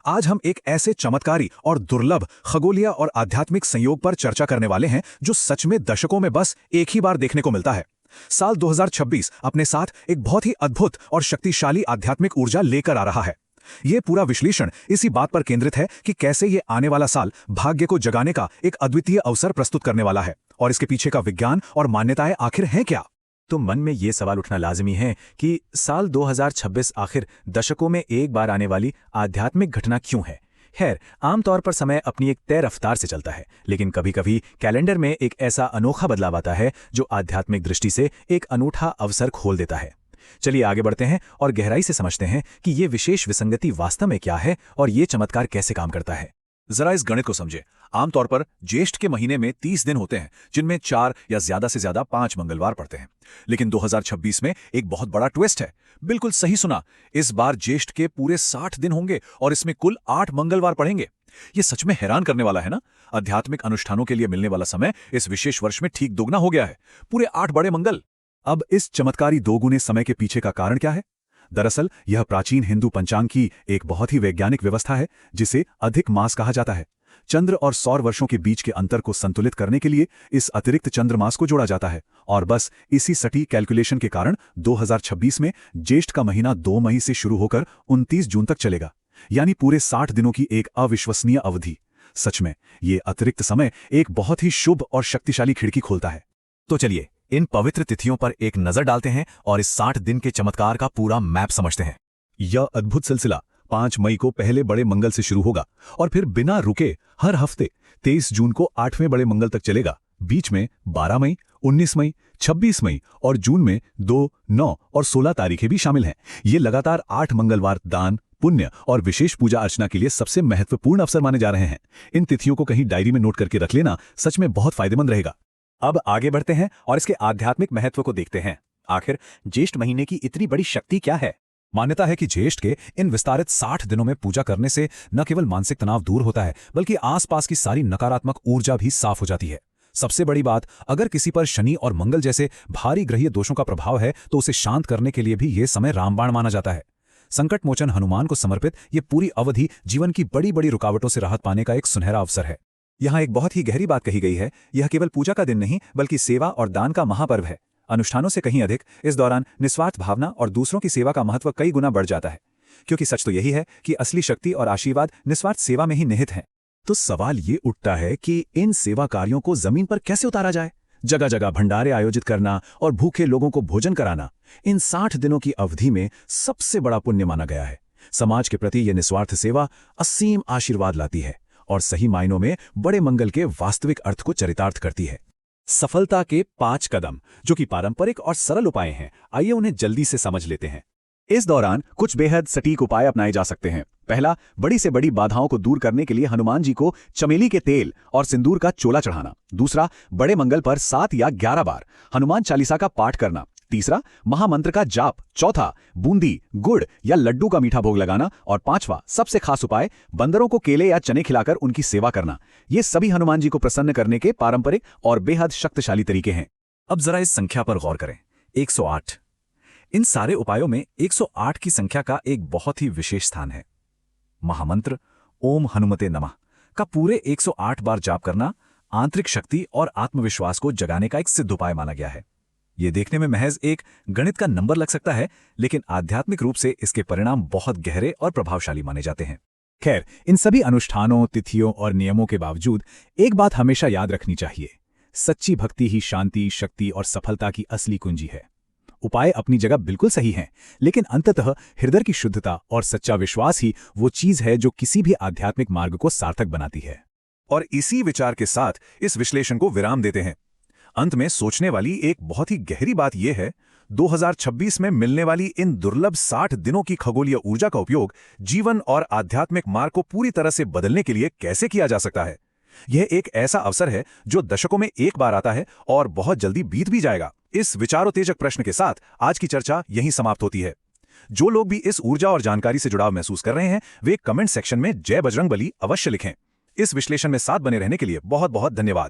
आज हम एक ऐसे चमत्कारी और दुर्लभ खगोलीय और आध्यात्मिक संयोग पर चर्चा करने वाले हैं जो सच में दशकों में बस एक ही बार देखने को मिलता है। साल 2026 अपने साथ एक बहुत ही अद्भुत और शक्तिशाली आध्यात्मिक ऊर्जा लेकर आ रहा है। ये पूरा विश्लेषण इसी बात पर केंद्रित है कि कैसे ये आने वाला साल भाग्य को जगाने का एक अद्वितीय अवसर प्रस्तुत करने वाला है, और इसके पीछे का विज्ञान और मान्यताएं आखिर हैं क्या। तो मन में ये सवाल उठना लाजमी है कि साल 2026 आखिर दशकों में एक बार आने वाली आध्यात्मिक घटना क्यों है। खैर, आमतौर पर समय अपनी एक तय रफ्तार से चलता है, लेकिन कभी-कभी कैलेंडर में एक ऐसा अनोखा बदलाव आता है जो आध्यात्मिक दृष्टि से एक अनूठा अवसर खोल देता है। चलिए आगे बढ़ते हैं और गहराई से समझते हैं कि ये विशेष विसंगति वास्तव में क्या है और ये चमत्कार कैसे काम करता है। जरा इस गणित को समझे। आमतौर पर ज्येष्ठ के महीने में 30 दिन होते हैं, जिनमें 4 या ज्यादा से ज्यादा 5 मंगलवार पड़ते हैं। लेकिन 2026 में एक बहुत बड़ा ट्विस्ट है। बिल्कुल सही सुना, इस बार ज्येष्ठ के पूरे 60 दिन होंगे और इसमें कुल 8 मंगलवार पड़ेंगे। ये सच में हैरान करने वाला है ना। आध्यात्मिक अनुष्ठानों के लिए मिलने वाला समय इस विशेष वर्ष में ठीक दोगुना हो गया है, पूरे 8 बड़े मंगल। अब इस चमत्कारी दोगुने समय के पीछे का कारण क्या है? दरअसल यह प्राचीन हिंदू पंचांग की एक बहुत ही वैज्ञानिक व्यवस्था है जिसे अधिक मास कहा जाता है। चंद्र और सौर वर्षों के बीच के अंतर को संतुलित करने के लिए इस अतिरिक्त चंद्रमास को जोड़ा जाता है, और बस इसी सटीक कैलकुलेशन के कारण 2026 में ज्येष्ठ का महीना 2 मई से शुरू होकर 29 जून तक चलेगा, यानी पूरे 60 दिनों की एक अविश्वसनीय अवधि। सच में ये अतिरिक्त समय एक बहुत ही शुभ और शक्तिशाली खिड़की खोलता है। तो चलिए इन पवित्र तिथियों पर एक नजर डालते हैं और इस 60 दिन के चमत्कार का पूरा मैप समझते हैं। यह अद्भुत सिलसिला 5 मई को पहले बड़े मंगल से शुरू होगा और फिर बिना रुके हर हफ्ते 23 जून को 8वें बड़े मंगल तक चलेगा। बीच में 12 मई, 19 मई, 26 मई और जून में 2, 9 और 16 तारीखें भी शामिल हैं। ये लगातार 8 मंगलवार दान, पुण्य और विशेष पूजा अर्चना के लिए सबसे महत्वपूर्ण अवसर माने जा रहे हैं। इन तिथियों को कहीं डायरी में नोट करके रख लेना सच में बहुत फायदेमंद रहेगा। अब आगे बढ़ते हैं और इसके आध्यात्मिक महत्व को देखते हैं। आखिर ज्येष्ठ महीने की इतनी बड़ी शक्ति क्या है? मान्यता है कि ज्येष्ठ के इन विस्तारित 60 दिनों में पूजा करने से न केवल मानसिक तनाव दूर होता है, बल्कि आसपास की सारी नकारात्मक ऊर्जा भी साफ हो जाती है। सबसे बड़ी बात, अगर किसी पर शनि और मंगल जैसे भारी ग्रहीय दोषों का प्रभाव है तो उसे शांत करने के लिए भी यह समय रामबाण माना जाता है। संकट मोचन हनुमान को समर्पित ये पूरी अवधि जीवन की बड़ी बड़ी रुकावटों से राहत पाने का एक सुनहरा अवसर है। यहाँ एक बहुत ही गहरी बात कही गई है। यह केवल पूजा का दिन नहीं, बल्कि सेवा और दान का महापर्व है। अनुष्ठानों से कहीं अधिक इस दौरान निस्वार्थ भावना और दूसरों की सेवा का महत्व कई गुना बढ़ जाता है, क्योंकि सच तो यही है कि असली शक्ति और आशीर्वाद निस्वार्थ सेवा में ही निहित है। तो सवाल ये उठता है कि इन सेवा कार्यों को जमीन पर कैसे उतारा जाए। जगह जगह भंडारे आयोजित करना और भूखे लोगों को भोजन कराना इन 60 दिनों की अवधि में सबसे बड़ा पुण्य माना गया है। समाज के प्रति यह निस्वार्थ सेवा असीम आशीर्वाद लाती है और सही मायनों में बड़े मंगल के वास्तविक अर्थ को चरितार्थ करती है। सफलता के 5 कदम, जो कि पारंपरिक और सरल उपाय हैं, आइए उन्हें जल्दी से समझ लेते हैं। इस दौरान कुछ बेहद सटीक उपाय अपनाए जा सकते हैं। पहला, बड़ी से बड़ी बाधाओं को दूर करने के लिए हनुमान जी को चमेली के तेल और सिंदूर का चोला चढ़ाना। दूसरा, बड़े मंगल पर 7 या 11 बार हनुमान चालीसा का पाठ करना। तीसरा, महामंत्र का जाप। चौथा, बूंदी, गुड़ या लड्डू का मीठा भोग लगाना। और 5वां, सबसे खास उपाय, बंदरों को केले या चने खिलाकर उनकी सेवा करना। ये सभी हनुमान जी को प्रसन्न करने के पारंपरिक और बेहद शक्तिशाली तरीके हैं। अब जरा इस संख्या पर गौर करें, 108। इन सारे उपायों में 108 की संख्या का एक बहुत ही विशेष स्थान है। महामंत्र ओम हनुमते नमः का पूरे 108 बार जाप करना आंतरिक शक्ति और आत्मविश्वास को जगाने का एक सिद्ध उपाय माना गया है। ये देखने में महज एक गणित का नंबर लग सकता है, लेकिन आध्यात्मिक रूप से इसके परिणाम बहुत गहरे और प्रभावशाली माने जाते हैं। खैर, इन सभी अनुष्ठानों, तिथियों और नियमों के बावजूद एक बात हमेशा याद रखनी चाहिए, सच्ची भक्ति ही शांति, शक्ति और सफलता की असली कुंजी है। उपाय अपनी जगह बिल्कुल सही हैं, लेकिन अंततः हृदय की शुद्धता और सच्चा विश्वास ही वो चीज है जो किसी भी आध्यात्मिक मार्ग को सार्थक बनाती है। और इसी विचार के साथ इस विश्लेषण को विराम देते हैं। अंत में सोचने वाली एक बहुत ही गहरी बात यह है, 2026 में मिलने वाली इन दुर्लभ 60 दिनों की खगोलीय ऊर्जा का उपयोग जीवन और आध्यात्मिक मार्ग को पूरी तरह से बदलने के लिए कैसे किया जा सकता है। यह एक ऐसा अवसर है जो दशकों में एक बार आता है और बहुत जल्दी बीत भी जाएगा। इस विचारोत्तेजक प्रश्न के साथ आज की चर्चा यहीं समाप्त होती है। जो लोग भी इस ऊर्जा और जानकारी से जुड़ाव महसूस कर रहे हैं, वे कमेंट सेक्शन में जय बजरंगबली अवश्य लिखें। इस विश्लेषण में साथ बने रहने के लिए बहुत बहुत धन्यवाद।